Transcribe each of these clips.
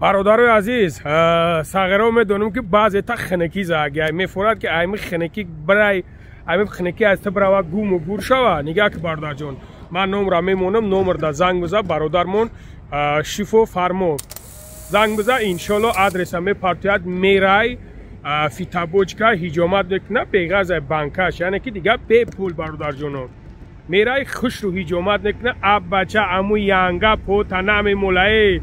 برادرای عزیز ساغرا میدونم که بعضی تا خنکی زاگی میفورد که ایمی خنکی برای ایمی خنکی از تو برای گوم و گور شوه نگاه که برادر جون من نمره میمونم نمره دا زنگ بزن برادرمون شیفو فرمو زنگ بزن انشالله آدرس می پارتیات میرای فیتابوچکا هیجامت نکنه پیغاز بانکاش یعنی که دیگه به پول برادر جونم میرای خوش رو هیجامت نکنه اب بچه امو یانگا پوتا نام مولای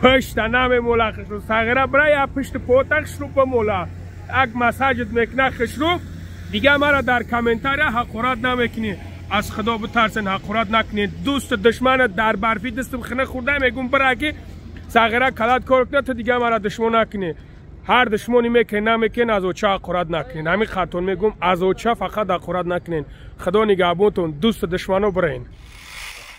پشت نام مولا خشرو ساغره برای پشت پوتا خشرو په مولا اگ مساجد میکنه خشرو دیگه مرا در کامنتار حقارت نمیکنی از خدا بترسن حقارت نکنی دوست دشمن در برفی دستم خنه خورده میگم برای که ساغره کلات کار کنه تو دیگه مرا دشمن نکنی هر دشمنی میکنه نمیکنه از اوچه حقارت نکنین همین خاطر میگم از اوچه فقط حقارت نکنین خدا نگهبانتون دوست دشمنو برین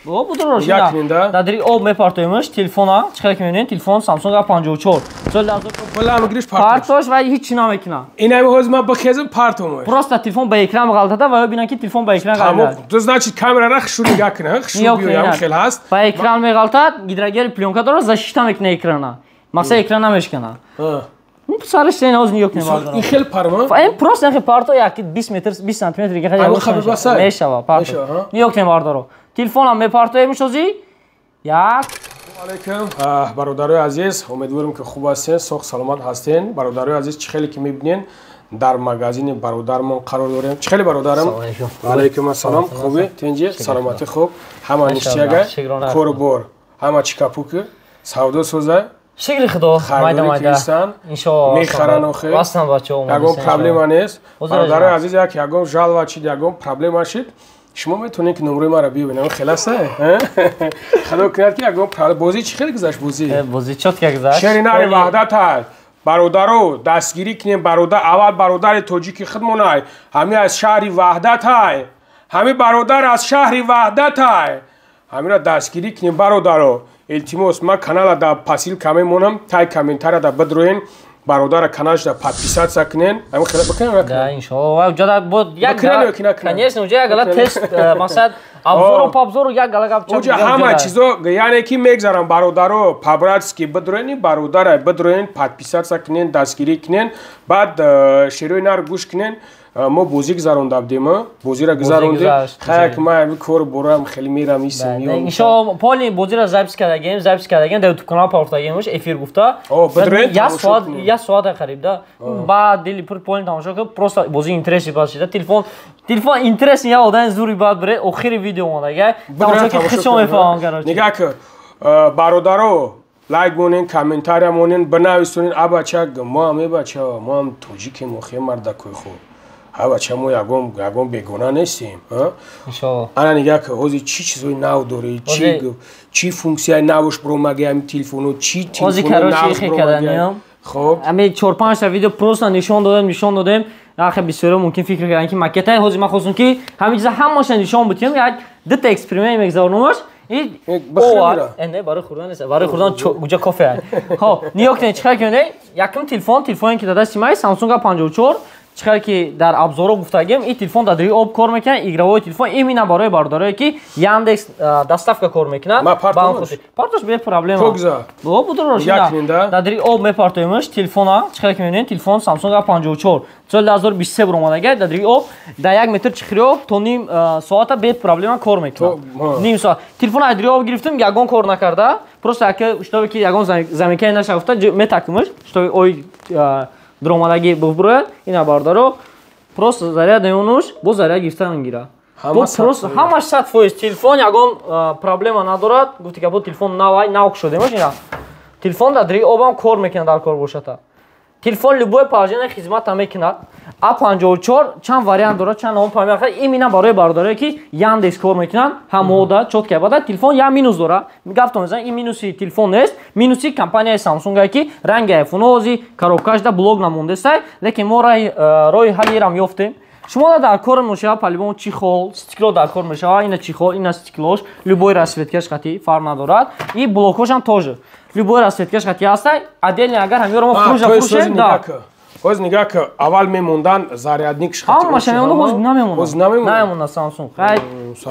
بودو روشنا دادری آب میپارتویمش تلفن چیکار کنین تلفن سامسونگ A54 سال از بالا میگیرش پارتوش و هیچ چی نمیکنه اینا میخوام ما بخزم پارتومش просто телефон به اکران غلطه و ببینن که تلفن به اکران غلطه تو значит камера را خشو نگاه کنه خشو بیام خیلی هست به اکران میغلطه گیدرگیر پلیونکا داره زشتا میکنه اکرانا مثلا اکران نمیشکنه سرش سیناز نیوک نمیاد این خیلی پرما این پروست این پارتو یک 20 متر 20 سانتی متر دیگه خیلی میشه پارتو نیوک نمیاد داره تلفنم میپارتوی میشوزی یک علیکم برادرای عزیز امیدوارم که خوب هستین سوخ سلامت هستین برادرای عزیز چه خیلی که میبینین در مغازین برادرمون قرار داریم چه خیلی برادرم علیکم السلام خوبی تنجی سلامتی خوب همه نشتیگه کوربور همه چیکاپوک سودا سوزه شکر خدا مایده انشالله میخرن آخه واسم بچه‌ها یگم پرابلم نیست برادرای عزیز یک یگم ژال واچید یگم پرابلم شد شما میتونید که نمره ما را ببینید خلاصه خدا کنه که یگم پرابلم بازی چه خیلی گذشت بازی چت که گذشت شهرینار وحدت هست برادرو دستگیری کنیم برادر اول برادر توجیکی خودمون همه از شهر وحدت های همه برادر از شهر وحدت های همه را دستگیری کنیم برادرو التماس ما کانال دا پاسیل کمی مونم تای کامنتار دا بدروین برادر کانالش دا پادپیسات سکنین همه خیلی بکنیم دا انشالله جدا بود یک کنیش نوجه یک غلط تست مثلا ابزار و پابزار یک غلط اوجه همه چیزا یعنی کی میگذارم برادرو پابراتس کی بدروین برادر بدروین پادپیسات سکنین دستگیری کنین بعد شروع نار گوش کنین ما بازی گذارونده بودیم بازی را گذارونده خیلی ما همین کار برام خیلی میرم ایستم انشالله پالی بازی را ضبط کردیم در یوتیوب کانال پارتاگیمش افیر گفته یا ساعت قریب ده بعد دلی پر پالی تماشا کرد پروست بازی اینترسی باز شده تلفن اینترسی یا آدم زوری بعد بره آخر ویدیو مونده تماشا که خیلی شما میفهمم کارش نگاه که برادرو لایک مونین کامنتار مونین بنویسونین اباچا ما هم بچه ما هم توجیک مخیم مرد کوی خوب ها بچه ما یگم بگونه نیستیم انا نگاه که حوزی چی چیزوی نو داری چی فونکسیای نوش برو مگه همین تلفونو چی تلفونو نوش برو مگه خب همین 4-5 تا ویدیو پروست نشان دادم آخه بسیار ممکن فکر کردن که مکه تای حوزی ما خواستم که همین چیزا همش نشان بدیم یک دت اکسپریمنت میگذارنمش این بخیر نه برای خوردن نیست برای خوردن کجا کافه خب نیوک نه چیکار کنه یکم تلفن که داده سیمای سامسونگ A54 چیکار که در ابزارا گفتگیم این تلفن دادری آب کار میکنه ایگراوی تلفن ایمینا برای بارداره که یاندکس دستافکا کار میکنه پارتوش به پرابلم بود روشنا دادری آب میپارتویمش تلفن چیکار کنین تلفن سامسونگ A54 سال 2023 اومده دادری آب در 1 متر چخریو تا نیم ساعت به پرابلم کار میکنه نیم ساعت تلفن ادری آب گرفتم یگان کار نکرده پروست که اشتباهی که یگان زمینکای نشافته میتاکمش اشتباهی اوی درآمدگی ببره اینا باردارو پروست заряд نمیونوش با заряд گرفتن میگیره پروست همش 100% تلفن یگان پرابلم ندارد گفتی که با تلفن ناوک شده ماشینا تلفن دادری آبام کار میکنه در کار باشه تلفن любой положение خدمت میکنه A54 چند واریانت داره چند نام پایین میخواد اینا برای بارداره که یاندکس کار میکنن همودا چوت که بعد تلفن یا مینوس داره میگفتم مثلا این مینوسی تلفن نیست مینوسی کمپانی سامسونگ که رنگ آیفون اوزی коробкаш да блог намонде است لیکن ما رای حلی را میافتیم شما در کار میشه پلیبون چیخول استیکلو در کار میشه اینا چیخول اینا استیکلوش любой расцветкаш خاطی فرق ندارد این بلوکوش هم توجه любой расцветкаш خاطی هست отдельно اگر همین رو ما فروش да باز نگاه که اول میموندن زاریادنیکش همش میمونه باز نمیمونه سامسونگ خیلی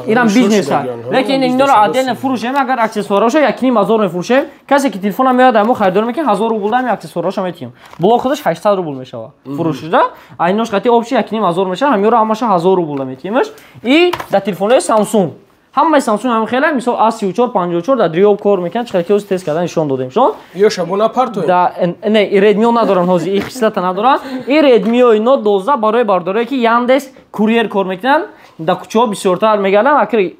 اینم بیزنس هست لیکن اینا رو عادل نفروشیم اگر اکسسواراشو 1,500 میفروشیم کسی که تلفن میاد اما خریدار میکنه 1000 روبل دام اکسسواراشو میتیم بلاک خودش 800 روبل میشه فروشش ایناش قطعی آبشی 1,500 میشه همیو رو همش 1000 روبل میتیمش این در تلفن سامسونگ همه سامسونگ هم خیلی مثلا A34 54 در دریوب کار میکنن چقدر که از تست کردن نشون دادیم شون یا شبونه پارتو نه ردمی ندارن هازی این خصلت ندارن این ردمی نوت 12 برای بارداره که یاندکس کوریر کار میکنن در کوچه بسیارتر میگن اگر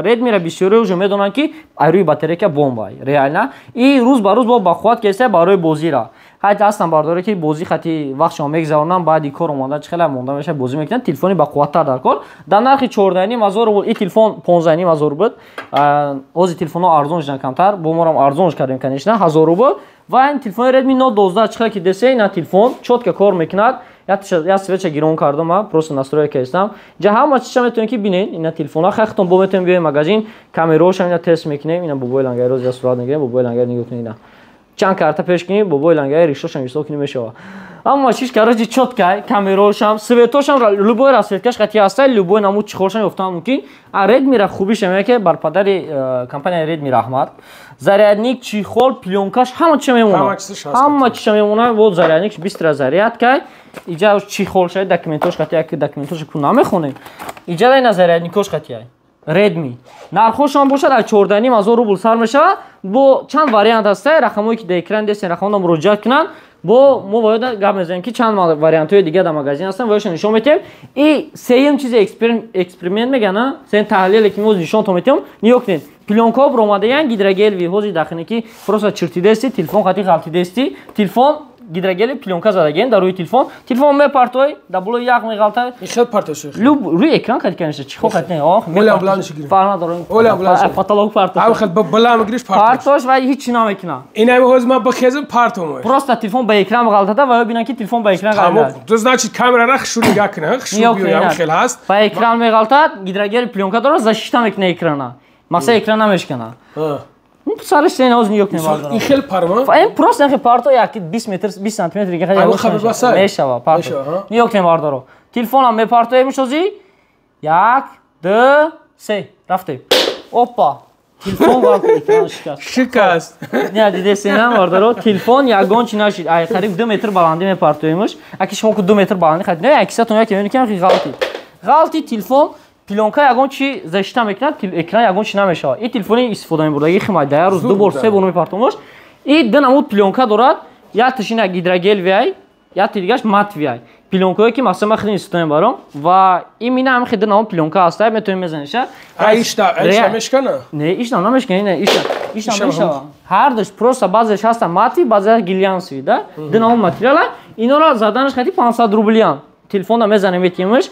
ردمی را بسیاری وجود میدونن که روی باتری که بمبای ریال نه این روز به روز با بخواد کیسه برای بازی را حتی اصلا بارداره که بازی خاطی وقت شما میگذرونن بعد این کارو مونده چخلا مونده میشه بازی میکنن تلفنی با قوت‌تر در کار در نرخ 14,500 بود این تلفن 15,500 بود از تلفن‌ها ارزون شدن کمتر با ما هم ارزونش کردیم کنیش نه 1000 بود و این تلفن ردمی نوت 12 چخلا که دسته این تلفن چوت کار میکنه یا سویچ گیرون کردم ما پروس ناستروی کردم جا هم چیزا میتونید که ببینید این تلفن‌ها خختم با میتونیم بیایم مغازین کامراش اینا تست میکنیم اینا موبایل انگار روز یا صورت نگیریم موبایل انگار نگاه کنید چند کارت پیش کنی موبایل انگار ریشش هم ایستو کنی میشه اما چیش کارچی چوت که کامراش هم سویتوش هم لوبوی را سویتکش قطعی است لوبوی نمود چخورشن گفتم ممکن رد میره خوبیش میگه که بر پدر کمپانی رد میره احمد زاریادنیک چی خول پلیونکاش همه چی میمونه همه چی میمونه بود زاریادنیک 20 را زاریاد که اینجا چی خول شده دکمنتوش قطعی که دکمنتوش کو نمیخونه اینجا این زاریادنیکوش قطعی ردمی نرخش هم باشه در 14,500 روبل سر میشه با چند واریانت هست رقمایی که در اکران دستین رقم مراجعه کنن با ما باید گپ میزنیم که چند واریانت های دیگه در مغازین هستن واسه نشون میدیم این سیم چیز اکسپریمنت میگن سین تحلیل که موز نشون تو میتیم نیوکنین پلیونکا بروماده یان گیدرگل وی هوزی داخلی کی پروسا چرتیده است تلفن خاطی غلطیده است تلفن گیدرگل پلیونکا زدگین در روی تلفن می پارتوی دبلو یک می غلطه خیلی پارتوش روی اکران کاری کنیش چی خو خاطی آخ ولی بلانش گیریم فعلا داریم ولی بلانش پاتالوگ پارتوش او خیلی بلا میگریش پارتوش و هیچ نمیکنه این هم هوز ما بخیزم پارتوم پروستا تلفن با اکران غلطه و ببینن که تلفن با اکران غلطه تو значит کامera را خشو نگاه کنه خشو بیام خیلی هست با اکران می غلطه گیدرگل پلیونکا داره زشتا میکنه اکرانا مثلا اکران نمیشکنه سرش سین از نیویورک نمیاد. این خیلی پرما. این پروست اینکه پارتو یکی 20 متر 20 سانتی متر دیگه خیلی خیلی میشه و پارتو. نیویورک نمیاد دارو. تلفنم می پارتو میشوزی. 1 2 3 رفته. اوپا. تلفن واقعا شکست. نه دیده سینم واردارو تلفن یگان چی نشید. ای قریب 2 متر بلندی می پارتو میش. اگه شما کو 2 متر بلندی خرید نه اکساتون یکی میگن که غلطی تلفن پلیونکا یگان چی زشتا میکنه اکران یگان چی نمیشه این تلفنی استفاده میبرد خیلی در روز 2 بار 3 بار میپارتومش این دو نمود پلیونکا دارد یا تشینه گیدرگل وی یا دیگهش مات وی پلیونکایی که مثلا خیلی استفاده میبرم و این مینا هم خیلی نمود پلیونکا هست میتونیم بزنیش ایش نمیشکنه نه ایش نمیشکنه نه ایش نمیشه هر دوش پروسا بعضیش هست ماتی بعضیش گلیانسی ده دو نمود ماتریال اینا را زدنش خیلی 500 روبلیان تلفن میزنه میتیمش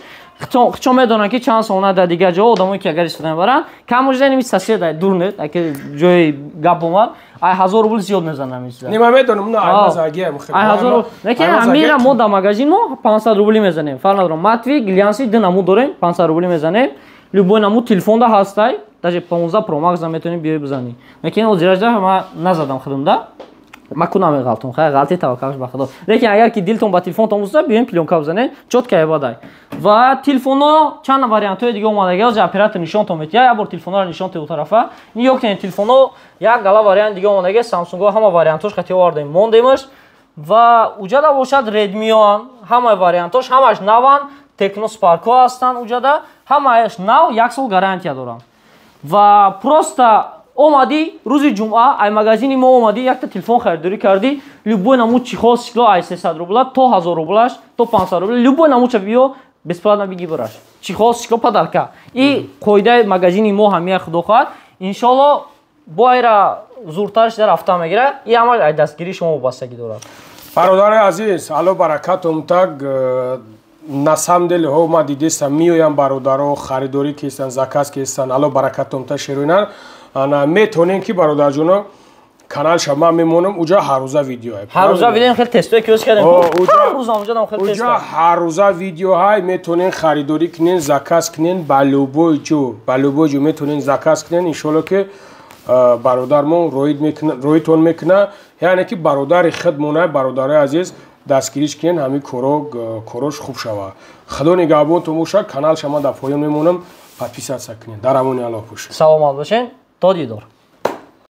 چون میدونن که چند سونه در دیگه جا آدمایی که اگر استفاده میبرن کم وجود نمیشه ساسی دای دور نه اگه جای گپ اومد ای 1000 روبل زیاد میزنن میشه نمیدونم میدونم نه ای ای 1000 نه که امیر ما در مغازین ما 500 روبل میزنیم فرق نداره ماتوی گلیانسی دو نمود داریم 500 روبل میزنیم لوبو نمود تلفن ده هستای در 15 پرو ماکس میتونی بیای بزنی لیکن اون زیراج ما نزدم خودم ده ما کنم غلطم خیلی غلطی توکلش به خدا لیکن اگر که دلتون با تلفنتون دوست بیاین پلیونکا بزنید چوت که بادای و تلفن‌ها چند واریانت های دیگه اومده از اپراتور نشون تو میتیا یا بر تلفن‌ها رو نشون تو طرفا نیو که تلفن‌ها یک گلا واریانت دیگه اومده سامسونگ ها همه واریانتش قطعی آوردیم موندیمش و اوجادا باشد ردمی ها همه واریانتش همش نوان تکنو سپارکو هستن اوجادا همهش نو یک سال گارانتی دارن و پروستا اومدی روز جمعه ای مغازین ما اومدی یک تا تلفن خریداری کردی لوبو نمود چی خواست شکل ای 300 روبل تو 1000 روبلش تو 500 روبل لوبو نمود چه بیو بسپراد نبیگی براش چی خواست شکل پدرکا این قاعده مغازین ما هم یک خدا خواهد ان شاء الله با ایرا زورترش در هفته میگیره این عمل دستگیری شما وابستگی داره برادر عزیز الله برکاتم تگ نسام دل ها ما دیدستم میایم برادرها خریداری کردن زکات کردن الله برکاتم تا شروینن انا میتونین که برادر جون کانال شما میمونم اونجا هر روزه ویدیو هر روزه ویدیو خیلی تستای کیوس کردیم هر روز اونجا خیلی تست هر روزه ویدیو های میتونین خریداری کنین زکات کنین بالوبو جو میتونین زکات کنین ان شاء الله که برادرمون رویتون میکنه یعنی که برادر خودمونه برادر عزیز дастгириш кунед ҳамин корош хуб шава. Худо нигаҳбон томоша, канал шама дар поён мемонам, подписатсия кунед. Дар амони Аллоҳ бошед. Саломат бошен. Та дидор.